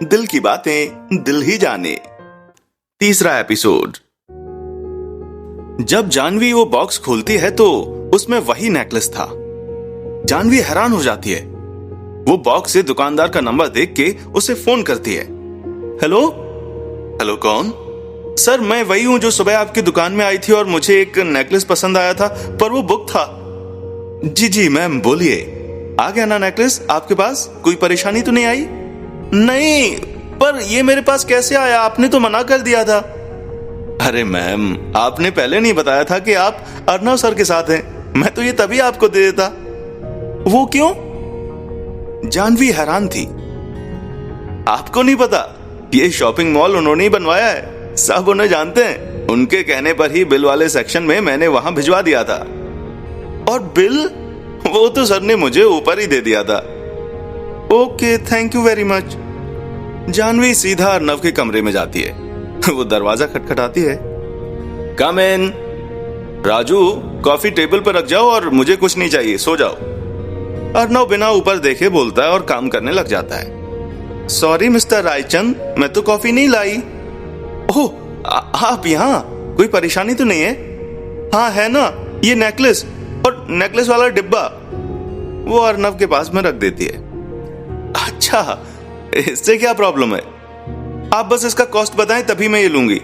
दिल की बातें दिल ही जाने। तीसरा एपिसोड। जब जानवी वो बॉक्स खोलती है तो उसमें वही नेकलेस था। जानवी हैरान हो जाती है। वो बॉक्स से दुकानदार का नंबर देख के उसे फोन करती है। हेलो हेलो, कौन? सर, मैं वही हूं जो सुबह आपकी दुकान में आई थी और मुझे एक नेकलेस पसंद आया था, पर वो बुक था। जी मैम, बोलिए। आ गया ना नेकलेस आपके पास? कोई परेशानी तो नहीं आई? नहीं, पर ये मेरे पास कैसे आया? आपने तो मना कर दिया था। अरे मैम, आपने पहले नहीं बताया था कि आप अर्नव सर के साथ हैं। मैं तो ये तभी आपको दे देता। वो क्यों? जानवी हैरान थी। आपको नहीं पता? ये शॉपिंग मॉल उन्होंने ही बनवाया है। सब उन्हें जानते हैं। उनके कहने पर ही बिल वाले सेक्शन में मैंने वहां भिजवा दिया था। और बिल? वो तो सर ने मुझे ऊपर ही दे दिया था। Okay, thank you very much. Janvi सीधा अर्नव के कमरे में जाती है। वो दरवाजा खटखटाती है। कम इन। राजू, कॉफी टेबल पर रख जाओ और मुझे कुछ नहीं चाहिए, सो जाओ। अर्नव बिना ऊपर देखे बोलता है और काम करने लग जाता है। सॉरी मिस्टर रायचंद, मैं तो कॉफी नहीं लाई। ओह, आप यहाँ? कोई परेशानी तो नहीं है? हाँ है ना, ये नेकलेस और नेकलेस वाला डिब्बा। वो अर्नव के पास में रख देती है। अच्छा, इससे क्या प्रॉब्लम है? आप बस इसका कॉस्ट बताएं, तभी मैं ये लूंगी।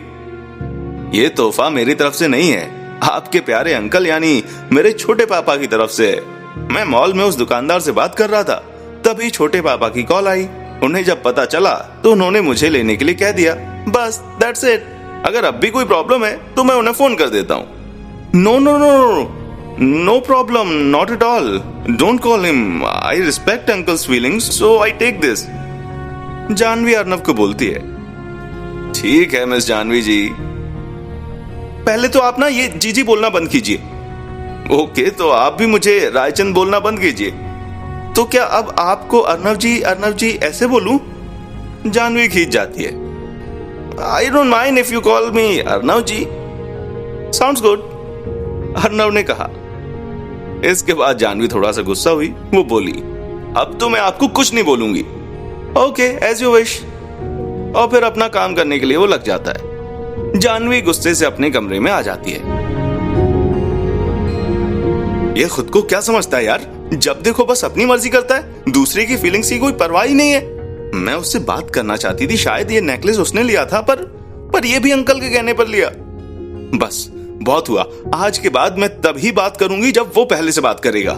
ये तोहफा मेरी तरफ से नहीं है, आपके प्यारे अंकल यानी मेरे छोटे पापा की तरफ से है। मैं मॉल में उस दुकानदार से बात कर रहा था, तभी छोटे पापा की कॉल आई। उन्हें जब पता चला तो उन्होंने मुझे लेने के लिए कह दिया। बस दैट्स इट। अगर अब भी कोई प्रॉब्लम है तो मैं उन्हें फोन कर देता हूँ। No problem, not at all. Don't call him. I respect uncle's feelings, so I take this. Janvi Arnav को बोलती है। ठीक है मिस जानवी जी। पहले तो आप ना ये जीजी बोलना बंद कीजिए। ओके, तो आप भी मुझे रायचंद बोलना बंद कीजिए। तो क्या अब आपको अर्नव जी ऐसे बोलूं? जानवी खींच जाती है। I don't mind if you call me Arnav ji. Sounds good, Arnav ने कहा। इसके बाद जानवी थोड़ा सा गुस्सा हुई। वो बोली, अब तो मैं आपको कुछ नहीं बोलूंगी। Okay, as you wish. और फिर अपना काम करने के लिए वो लग जाता है। जानवी गुस्से से अपने कमरे में आ जाती है। ये खुद को क्या समझता है यार? जब देखो बस अपनी मर्जी करता है, दूसरे की फीलिंग्स की कोई परवाह ही नहीं है। मैं उससे बात करना चाहती थी, शायद ये नेकलेस उसने लिया था, पर ये भी अंकल के कहने पर लिया। बस बहुत हुआ। आज के बाद मैं तभी बात करूंगी जब वो पहले से बात करेगा।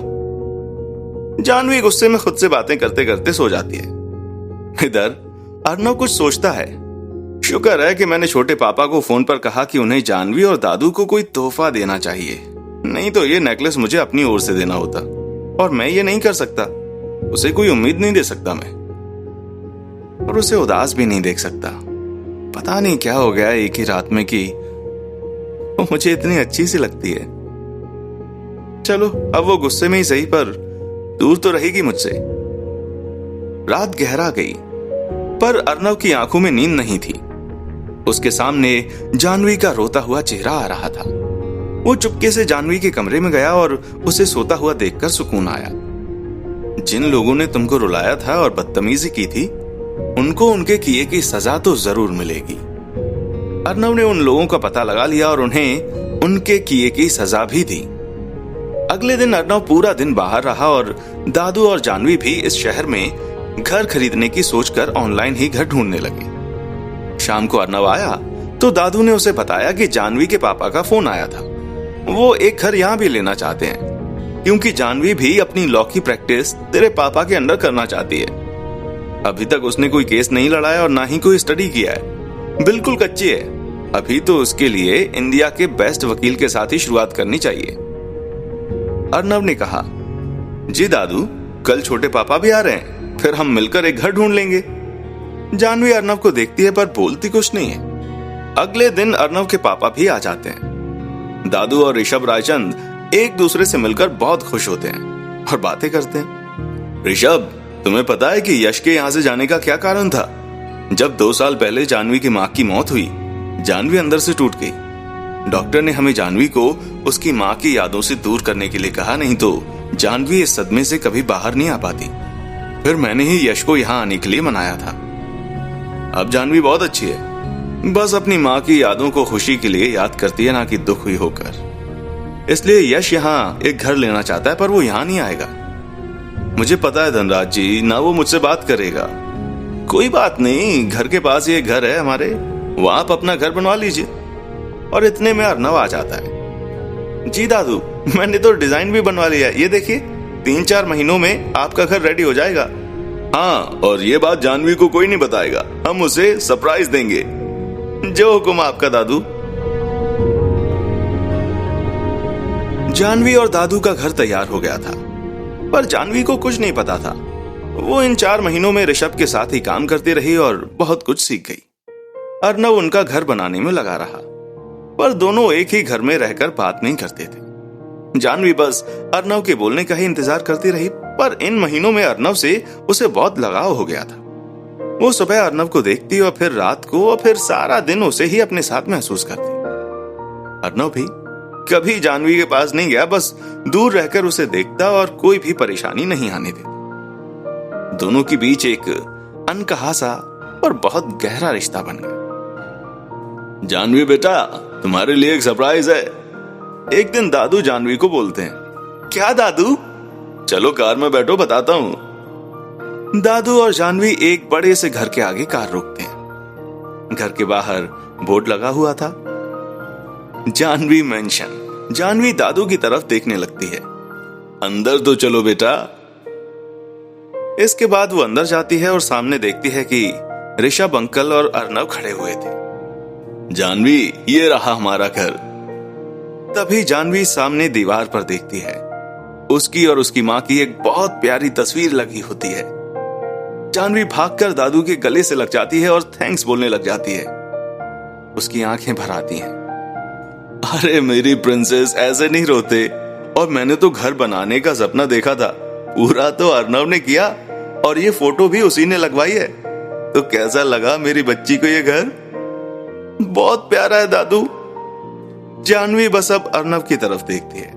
जानवी गुस्से में खुद से बातें करते करते सो जाती है। इधर अर्नव कुछ सोचता है। शुक्र है कि मैंने छोटे पापा को फोन पर कहा कि उन्हें जानवी और दादू को कोई तोहफा देना चाहिए, नहीं तो ये नेकलेस मुझे अपनी ओर से देना होता। और मैं ये नहीं कर सकता। उसे कोई उम्मीद नहीं दे सकता मैं, और उसे उदास भी नहीं देख सकता। पता नहीं क्या हो गया एक ही रात में कि वो मुझे इतनी अच्छी सी लगती है। चलो, अब वो गुस्से में ही सही, पर दूर तो रहेगी मुझसे। रात गहरा गई, पर अर्नव की आंखों में नींद नहीं थी। उसके सामने जानवी का रोता हुआ चेहरा आ रहा था। वो चुपके से जानवी के कमरे में गया और उसे सोता हुआ देखकर सुकून आया। जिन लोगों ने तुमको रुलाया था और बदतमीजी की थी, उनको उनके किए की सजा तो जरूर मिलेगी। अर्नव ने उन लोगों का पता लगा लिया और उन्हें उनके किए की सजा भी दी। अगले दिन अर्नव पूरा दिन बाहर रहा और दादू और जानवी भी इस शहर में घर खरीदने की सोचकर ऑनलाइन ही घर ढूंढने लगे। शाम को अर्नव आया तो दादू ने उसे बताया कि जानवी के पापा का फोन आया था। वो एक घर यहाँ भी लेना चाहते हैं, क्योंकि जानवी भी अपनी लॉ की प्रैक्टिस तेरे पापा के अंडर करना चाहती है। अभी तक उसने कोई केस नहीं लड़ाया और ना ही कोई स्टडी किया है। बिल्कुल कच्ची है। अभी तो उसके लिए इंडिया के बेस्ट वकील के साथ ही शुरुआत करनी चाहिए। अर्नव ने कहा, जी दादू, कल छोटे पापा भी आ रहे हैं, फिर हम मिलकर एक घर ढूंढ लेंगे। जानवी अर्नव को देखती है पर बोलती कुछ नहीं है। अगले दिन अर्नव के पापा भी आ जाते हैं। दादू और ऋषभ रायचंद एक दूसरे से मिलकर बहुत खुश होते हैं और बातें करते हैं। ऋषभ, तुम्हें पता है कि यश के यहाँ से जाने का क्या कारण था? जब 2 साल पहले जानवी की माँ की मौत हुई, जानवी अंदर से टूट गई। डॉक्टर ने हमें जानवी को उसकी माँ की यादों से दूर करने के लिए कहा, नहीं तो जानवी इस सदमे से कभी बाहर नहीं आ पाती। फिर मैंने ही यश को यहाँ आने के लिए मनाया था। अब जानवी बहुत अच्छी है, बस अपनी माँ की यादों को खुशी के लिए याद करती है, ना कि दुख हुई होकर। इसलिए यश यहाँ एक घर लेना चाहता है, पर वो यहाँ नहीं आएगा। मुझे पता है धनराज जी, ना वो मुझसे बात करेगा। कोई बात नहीं, घर के पास ये घर है हमारे, वहां आप अपना घर बनवा लीजिए। और इतने में अर्नव आ जाता है। जी दादू, मैंने तो डिजाइन भी बनवा लिया है, ये देखिए 3-4 महीनों में आपका घर रेडी हो जाएगा। हाँ, और ये बात जानवी को कोई नहीं बताएगा, हम उसे सरप्राइज देंगे। जो हुक्म आपका दादू। जानवी और दादू का घर तैयार हो गया था, पर जानवी को कुछ नहीं पता था। वो इन 4 महीनों में ऋषभ के साथ ही काम करती रही और बहुत कुछ सीख गई। अर्नव उनका घर बनाने में लगा रहा, पर दोनों एक ही घर में रहकर बात नहीं करते थे। जानवी बस अर्नव के बोलने का ही इंतजार करती रही, पर इन महीनों में अर्नव से उसे बहुत लगाव हो गया था। वो सुबह अर्नव को देखती और फिर रात को और फिर सारा दिन उसे ही अपने साथ महसूस करती। अर्नव भी कभी जानवी के पास नहीं गया, बस दूर रहकर उसे देखता और कोई भी परेशानी नहीं आने देता। दोनों के बीच एक अनकहा सा और बहुत गहरा रिश्ता बन गया। जानवी बेटा, तुम्हारे लिए एक सरप्राइज है। एक दिन दादू जानवी को बोलते हैं। क्या दादू? चलो कार में बैठो, बताता हूं। दादू और जानवी एक बड़े से घर के आगे कार रोकते हैं। घर के बाहर बोर्ड लगा हुआ था, जानवी मेंशन। जानवी दादू की तरफ देखने लगती है। अंदर तो चलो बेटा। इसके बाद वो अंदर जाती है और सामने देखती है कि ऋषभ अंकल और अर्नव खड़े हुए थे। जानवी, ये रहा हमारा घर। तभी जानवी सामने दीवार पर देखती है, उसकी और उसकी मां की एक बहुत प्यारी तस्वीर लगी होती है। जानवी भागकर दादू के गले से लग जाती है और थैंक्स बोलने लग जाती है। उसकी आंखें भर आती हैं। अरे मेरी प्रिंसेस, ऐसे नहीं रोते। और मैंने तो घर बनाने का सपना देखा था, पूरा तो अर्नव ने किया, और ये फोटो भी उसी ने लगवाई है। तो कैसा लगा मेरी बच्ची को ये घर? बहुत प्यारा है दादू। जानवी बस अब अर्नव की तरफ देखती है।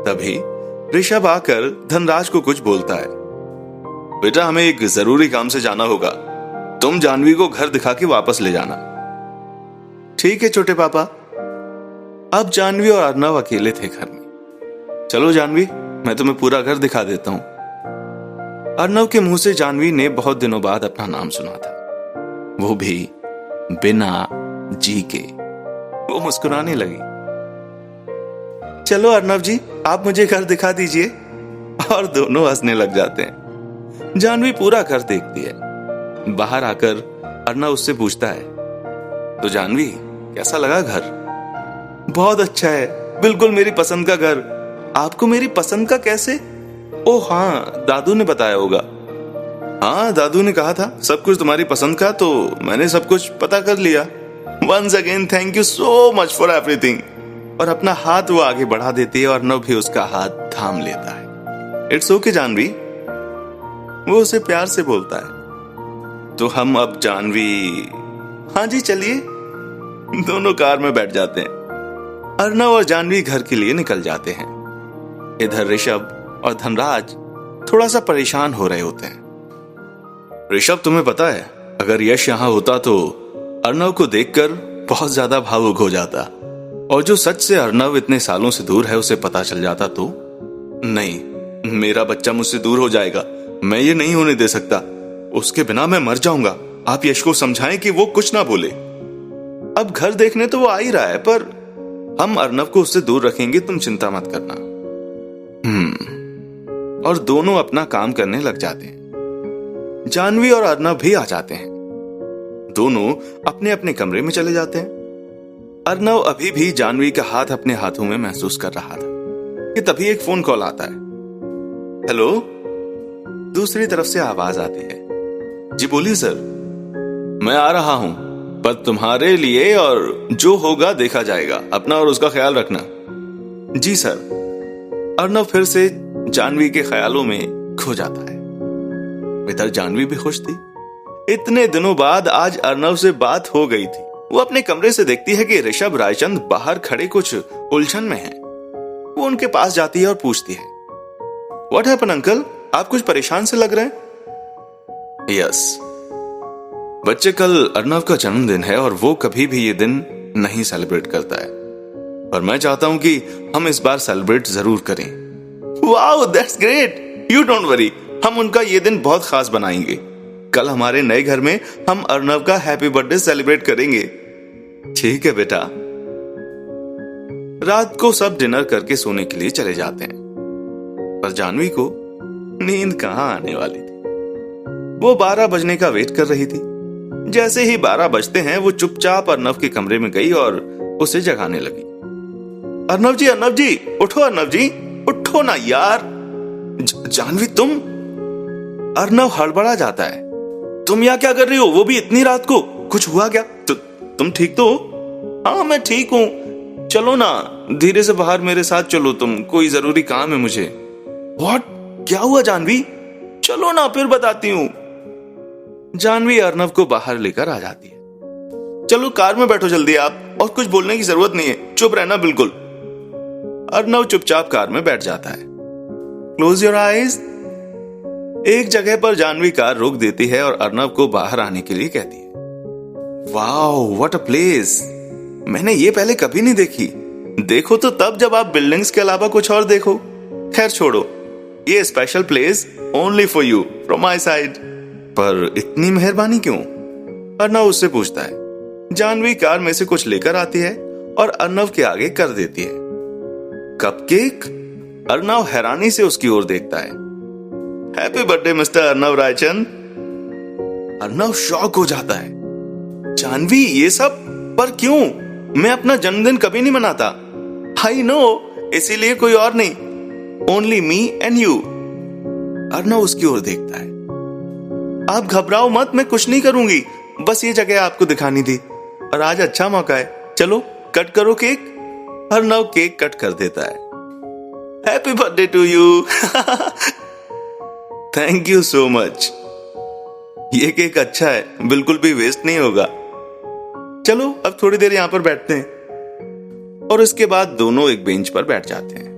तभी ऋषभ आकर धनराज को कुछ बोलता है। बेटा, हमें एक जरूरी काम से जाना होगा, तुम जानवी को घर दिखा के वापस ले जाना। ठीक है छोटे पापा। अब जानवी और अर्नव अकेले थे घर में। चलो जानवी, मैं तुम्हें पूरा घर दिखा देता हूं। अर्नव के मुंह से जानवी ने बहुत दिनों बाद अपना नाम सुना था, वो भी बिना जी के। वो मुस्कुराने लगी। चलो अर्नव जी, आप मुझे घर दिखा दीजिए। और दोनों हंसने लग जाते हैं। जानवी पूरा घर देखती है। बाहर आकर अर्नव उससे पूछता है, तो जानवी कैसा लगा घर? बहुत अच्छा है, बिल्कुल मेरी पसंद का घर। आपको मेरी पसंद का कैसे? ओह हाँ, दादू ने बताया होगा। हाँ, दादू ने कहा था सब कुछ तुम्हारी पसंद का, तो मैंने सब कुछ पता कर लिया। Once again thank you so much for everything. और अपना हाथ वो आगे बढ़ा देती है और अर्नव भी उसका हाथ थाम लेता है। इट्स ओके जानवी, वो उसे प्यार से बोलता है। तो हम अब जानवी। हाँ जी चलिए। दोनों कार में बैठ जाते हैं। अर्नव और जानवी घर के लिए निकल जाते हैं। इधर ऋषभ और धनराज थोड़ा सा परेशान हो रहे होते हैं। ऋषभ, तुम्हें पता है, अगर यश यहां होता तो अर्नव को देखकर बहुत ज्यादा भावुक हो जाता, और जो सच से अर्नव इतने सालों से दूर है उसे पता चल जाता तो। नहीं, मेरा बच्चा मुझसे दूर हो जाएगा, मैं ये नहीं होने दे सकता। उसके बिना मैं मर जाऊंगा। आप यश को समझाएं कि वो कुछ ना बोले। अब घर देखने तो वो आ ही रहा है, पर हम अर्नव को उससे दूर रखेंगे, तुम चिंता मत करना। और दोनों अपना काम करने लग जाते हैं। जानवी और अर्नव भी आ जाते हैं। दोनों अपने अपने कमरे में चले जाते हैं। अर्नव अभी भी जानवी का हाथ अपने हाथों में महसूस कर रहा था कि तभी एक फोन कॉल आता है। हेलो। दूसरी तरफ से आवाज आती है। जी बोलिए सर। मैं आ रहा हूं, पर तुम्हारे लिए और जो होगा देखा जाएगा। अपना और उसका ख्याल रखना। जी सर। अर्नव फिर से जानवी के ख्यालों में खो जाता है। इधर जानवी भी खुश थी। इतने दिनों बाद आज अर्नव से बात हो गई थी। वो अपने कमरे से देखती है कि ऋषभ रायचंद बाहर खड़े कुछ उलझन में हैं। वो उनके पास जाती है और पूछती है, व्हाट हैपन अंकल? आप कुछ परेशान से लग रहे हैं। यस, बच्चे, कल अर्नव का जन्मदिन है और वो कभी भी ये दिन नहीं सेलिब्रेट करता है, पर मैं चाहता हूं कि हम इस बार सेलिब्रेट जरूर करें। Wow, that's great, you don't worry, हम उनका ये दिन बहुत खास बनाएंगे। कल हमारे नए घर में हम अर्नव का हैप्पी बर्थडे सेलिब्रेट करेंगे। ठीक है बेटा। रात को सब डिनर करके सोने के लिए चले जाते हैं, पर जानवी को नींद कहां आने वाली थी। वो 12 बजने का वेट कर रही थी। जैसे ही 12 बजते हैं वो चुपचाप अर्नव के कमरे में गई और उसे जगाने लगी। अर्नव जी, उठो अर्नव जी, उठो ना यार। जानवी, तुम? अर्नव हड़बड़ा जाता है। तुम यहाँ क्या कर रही हो, वो भी इतनी रात को? कुछ हुआ क्या? तुम ठीक तो हो? हाँ, मैं ठीक हूं। चलो ना, धीरे से बाहर मेरे साथ चलो, तुम, कोई जरूरी काम है मुझे। व्हाट? क्या हुआ जानवी? चलो ना, फिर बताती हूं। जानवी अर्नव को बाहर लेकर आ जाती है। चलो कार में बैठो जल्दी आप, और कुछ बोलने की जरूरत नहीं है, चुप रहना बिल्कुल। अर्नव चुपचाप कार में बैठ जाता है। Close your eyes. एक जगह पर जानवी कार रोक देती है और अर्नव को बाहर आने के लिए कहती है। वाओ, व्हाट अ प्लेस, मैंने ये पहले कभी नहीं देखी। देखो तो तब जब आप बिल्डिंग्स के अलावा कुछ और देखो। खैर छोड़ो, ये special place only for you from my side. पर इतनी मेहरबानी क्यों? अर्नव उससे पूछता है। जानवी कार में से कुछ लेकर आती है और अर्नव के आगे कर देती है। कपकेक? अर्नव हैरानी से उसकी ओर देखता है। Happy birthday mister Arnav Raichand. Arnav shock हो जाता है। जानवी, ये सब? पर क्यों? मैं अपना जन्मदिन कभी नहीं मनाता। आई नो, इसीलिए कोई और नहीं, only me and you. Arnav उसकी ओर देखता है। आप घबराओ मत, मैं कुछ नहीं करूंगी, बस ये जगह आपको दिखानी थी और आज अच्छा मौका है। चलो कट करो केक। अर्नव केक कट कर देता है। Happy birthday to you. Thank you so much. ये केक अच्छा है, बिल्कुल भी वेस्ट नहीं होगा। चलो अब थोड़ी देर यहां पर बैठते हैं। और उसके बाद दोनों एक बेंच पर बैठ जाते हैं।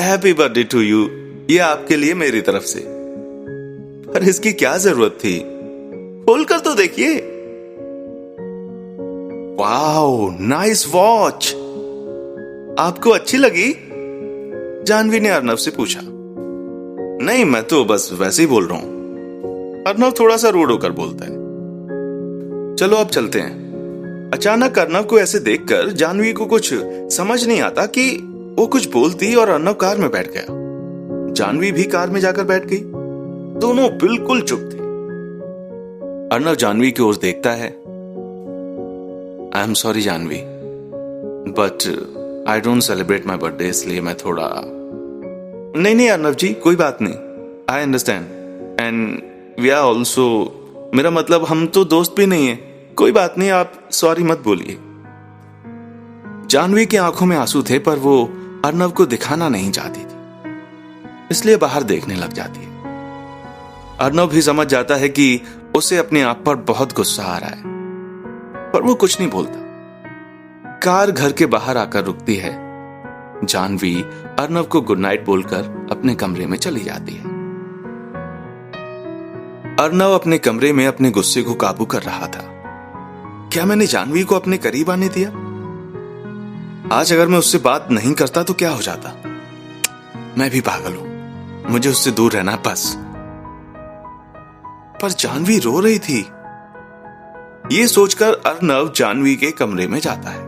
हैप्पी बर्थडे टू यू, ये आपके लिए मेरी तरफ से। पर इसकी क्या जरूरत थी? खोलकर तो देखिए। Wow, nice watch. आपको अच्छी लगी? जानवी ने अर्नव से पूछा। नहीं, मैं तो बस वैसे ही बोल रहा हूं। अर्नव थोड़ा सा रूड होकर बोलता है। चलो अब चलते हैं। अचानक अर्नव को ऐसे देखकर जानवी को कुछ समझ नहीं आता कि वो कुछ बोलती और अर्नव कार में बैठ गया। जानवी भी कार में जाकर बैठ गई। दोनों बिल्कुल चुप थे। अर्नव जानवी की ओर देखता है। I am sorry Janvi, but I don't celebrate my birthday, इसलिए मैं थोड़ा। नहीं अर्नव जी, कोई बात नहीं, I understand and we are also, मेरा मतलब हम तो दोस्त भी नहीं है। कोई बात नहीं, आप सॉरी मत बोलिए। जानवी की आंखों में आंसू थे, पर वो अर्नव को दिखाना नहीं चाहती थी, इसलिए बाहर देखने लग जाती है। अर्नव भी समझ जाता है कि उसे अपने आप पर बहुत गुस्सा आ रहा है, पर वो कुछ नहीं बोलता। कार घर के बाहर आकर रुकती है। जानवी अर्नव को गुड नाइट बोलकर अपने कमरे में चली जाती है। अर्नव अपने कमरे में अपने गुस्से को काबू कर रहा था। क्या मैंने जानवी को अपने करीब आने दिया? आज अगर मैं उससे बात नहीं करता तो क्या हो जाता? मैं भी पागल हूं, मुझे उससे दूर रहना बस। पर जानवी रो रही थी। यह सोचकर अर्नव जानवी के कमरे में जाता है।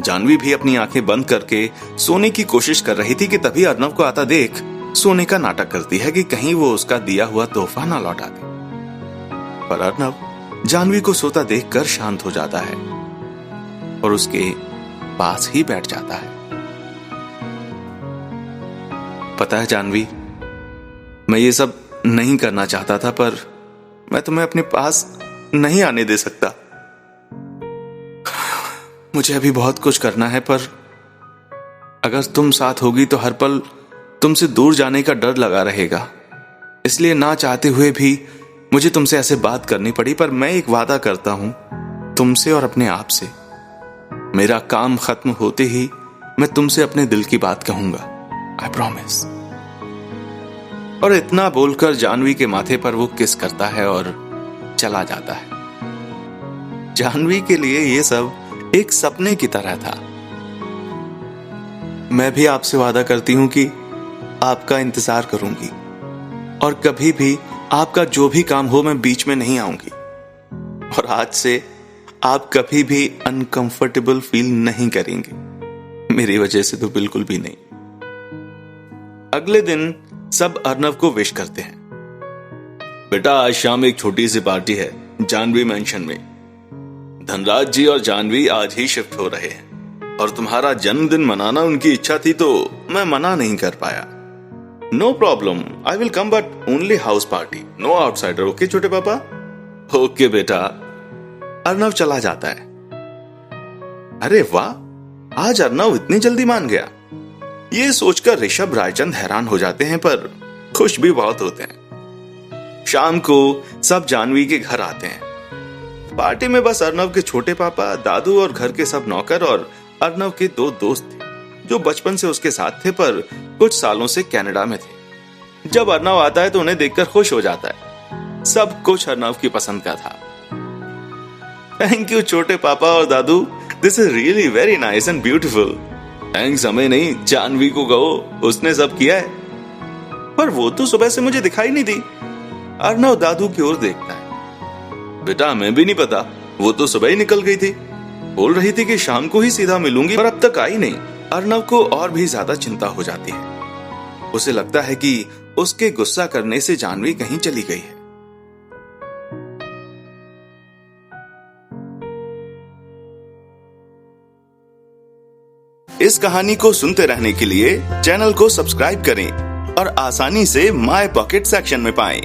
जानवी भी अपनी आंखें बंद करके सोने की कोशिश कर रही थी कि तभी अर्नव को आता देख सोने का नाटक करती है कि कहीं वो उसका दिया हुआ तोहफा ना लौटा दे। पर अर्नव जानवी को सोता देखकर शांत हो जाता है और उसके पास ही बैठ जाता है। पता है जानवी, मैं ये सब नहीं करना चाहता था, पर मैं तुम्हें अपने पास नहीं आने दे सकता। मुझे अभी बहुत कुछ करना है, पर अगर तुम साथ होगी तो हर पल तुमसे दूर जाने का डर लगा रहेगा। इसलिए ना चाहते हुए भी मुझे तुमसे ऐसे बात करनी पड़ी, पर मैं एक वादा करता हूं तुमसे और अपने आप से। मेरा काम खत्म होते ही मैं तुमसे अपने दिल की बात कहूंगा, आई प्रॉमिस। और इतना बोलकर जानवी के माथे पर वो किस करता है और चला जाता है। जाह्नवी के लिए ये सब एक सपने की तरह था। मैं भी आपसे वादा करती हूं कि आपका इंतजार करूंगी और कभी भी आपका जो भी काम हो मैं बीच में नहीं आऊंगी। और आज से आप कभी भी अनकंफर्टेबल फील नहीं करेंगे, मेरी वजह से तो बिल्कुल भी नहीं। अगले दिन सब अर्नव को विश करते हैं। बेटा, आज शाम एक छोटी सी पार्टी है जाह्नवी मेंशन में। धनराज जी और जाह्नवी आज ही शिफ्ट हो रहे हैं और तुम्हारा जन्मदिन मनाना उनकी इच्छा थी तो मैं मना नहीं कर पाया। No problem, I will come, but only house party, no outsider. Okay छोटे पापा? ओके बेटा। अर्नव चला जाता है। अरे वाह, आज अर्नव इतनी जल्दी मान गया। ये सोचकर ऋषभ रायचंद हैरान हो जाते हैं पर खुश भी बहुत होते हैं। शाम को सब जाह्नवी के घर आते हैं। पार्टी में बस अर्नव के छोटे पापा, दादू और घर के सब नौकर और अर्नव के 2 दोस्त थे जो बचपन से उसके साथ थे पर कुछ सालों से कनाडा में थे। जब अर्नव आता है तो उन्हें देखकर खुश हो जाता है। सब कुछ अर्नव की पसंद का था। थैंक यू छोटे पापा और दादू, this is really very nice and beautiful. Thanks हमें नहीं, जाह्नवी को कहो, उसने सब किया है। पर वो तो सुबह से मुझे दिखाई नहीं दी। अर्नव दादू की ओर देखता है। बेटा, हमें भी नहीं पता, वो तो सुबह ही निकल गई थी। बोल रही थी कि शाम को ही सीधा मिलूंगी, पर अब तक आई नहीं। अर्नव को और भी ज्यादा चिंता हो जाती है। उसे लगता है कि उसके गुस्सा करने से जाह्नवी कहीं चली गई है। इस कहानी को सुनते रहने के लिए चैनल को सब्सक्राइब करें और आसानी से माय पॉकेट सेक्शन में पाएं।